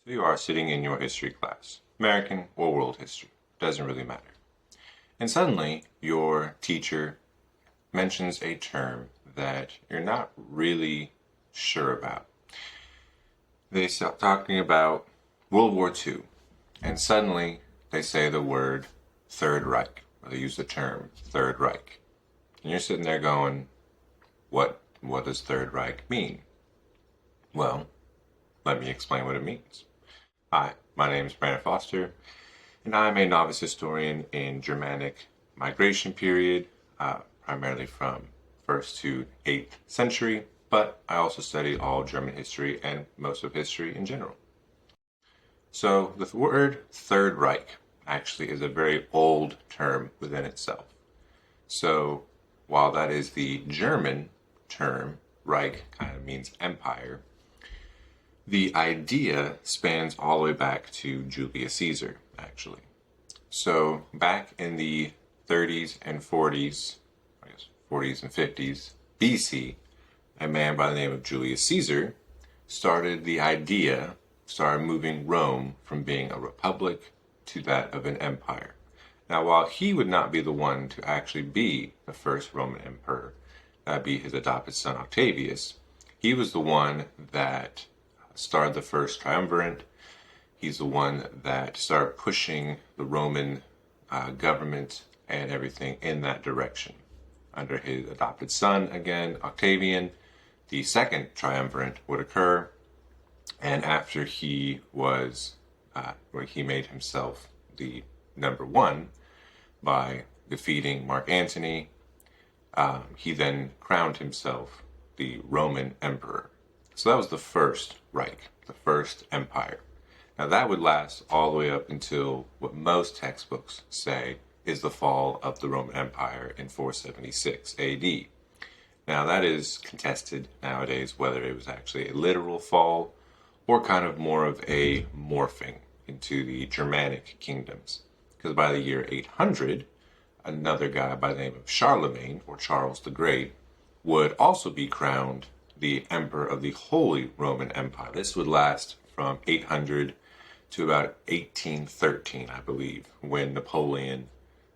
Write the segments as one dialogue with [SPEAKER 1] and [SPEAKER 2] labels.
[SPEAKER 1] So you are sitting in your history class, American or world history, doesn't really matter. And suddenly your teacher mentions a term that you're not really sure about. They start talking about World War II, and suddenly they say the word Third Reich, or they use the term Third Reich. And you're sitting there going, what does Third Reich mean? Well, let me explain what it means. Hi, my name is Brandon Foster, and I'm a novice historian in Germanic migration period, primarily from 1st to 8th century, but I also study all German history and most of history in general. So the word Third Reich actually is a very old term within itself. So while that is the German term, Reich kind of means empire, the idea spans all the way back to Julius Caesar, actually. So back in the 30s and 40s, I guess 40s and 50s BC, a man by the name of Julius Caesar started moving Rome from being a republic to that of an empire. Now, while he would not be the one to actually be the first Roman emperor, that'd be his adopted son Octavius, he was the one that started the first triumvirate. He's the one that started pushing the Roman government and everything in that direction. Under his adopted son, again, Octavian, the second triumvirate would occur, and after he made himself the number one by defeating Mark Antony, he then crowned himself the Roman emperor. So that was the first Reich, the first empire. Now that would last all the way up until what most textbooks say is the fall of the Roman Empire in 476 AD. Now that is contested nowadays whether it was actually a literal fall or kind of more of a morphing into the Germanic kingdoms. Because by the year 800, another guy by the name of Charlemagne, or Charles the Great, would also be crowned the emperor of the Holy Roman Empire. This would last from 800 to about 1813, I believe, when Napoleon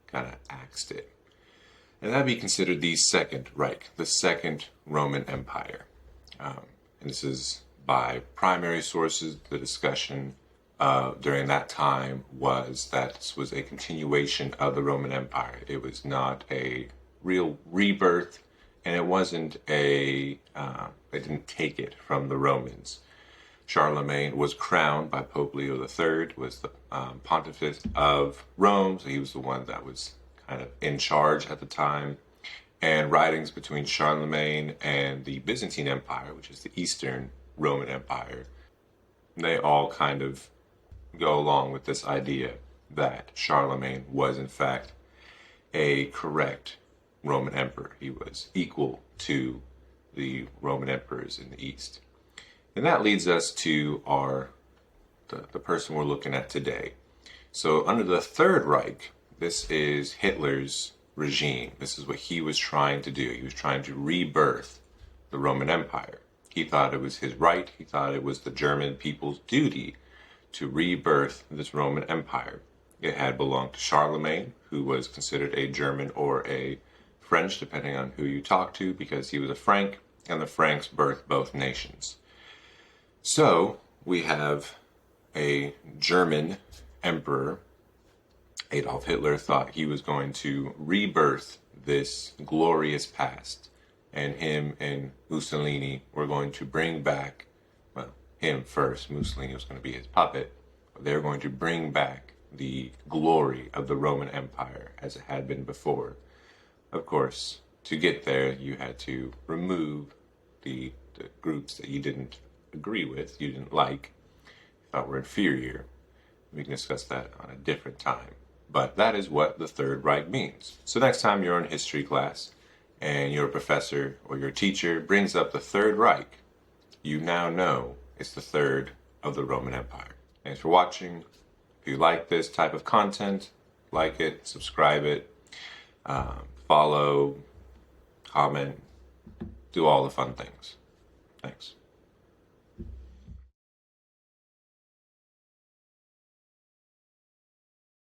[SPEAKER 1] kind of axed it. And that'd be considered the Second Reich, the Second Roman Empire. And this is by primary sources. The discussion during that time was that this was a continuation of the Roman Empire. It was not a real rebirth, and it wasn't they didn't take it from the Romans. Charlemagne was crowned by Pope Leo III, was the pontifex of Rome, so he was the one that was kind of in charge at the time. And writings between Charlemagne and the Byzantine Empire, which is the Eastern Roman Empire, they all kind of go along with this idea that Charlemagne was in fact a correct Roman emperor. He was equal to the Roman emperors in the East. And that leads us to the person we're looking at today. So under the Third Reich, this is Hitler's regime. This is what he was trying to do. He was trying to rebirth the Roman Empire. He thought it was his right. He thought it was the German people's duty to rebirth this Roman Empire. It had belonged to Charlemagne, who was considered a German or a French, depending on who you talk to, because he was a Frank, and the Franks birthed both nations. So we have a German emperor. Adolf Hitler thought he was going to rebirth this glorious past, and him and Mussolini were going to bring back, well, him first. Mussolini was going to be his puppet, but they were going to bring back the glory of the Roman Empire as it had been before. Of course, to get there, you had to remove the groups that you didn't agree with, you didn't like, you thought were inferior. We can discuss that on a different time. But that is what the Third Reich means. So next time you're in history class and your professor or your teacher brings up the Third Reich, you now know it's the third of the Roman Empire. Thanks for watching. If you like this type of content, like it, subscribe it, follow, comment, do all the fun things. Thanks.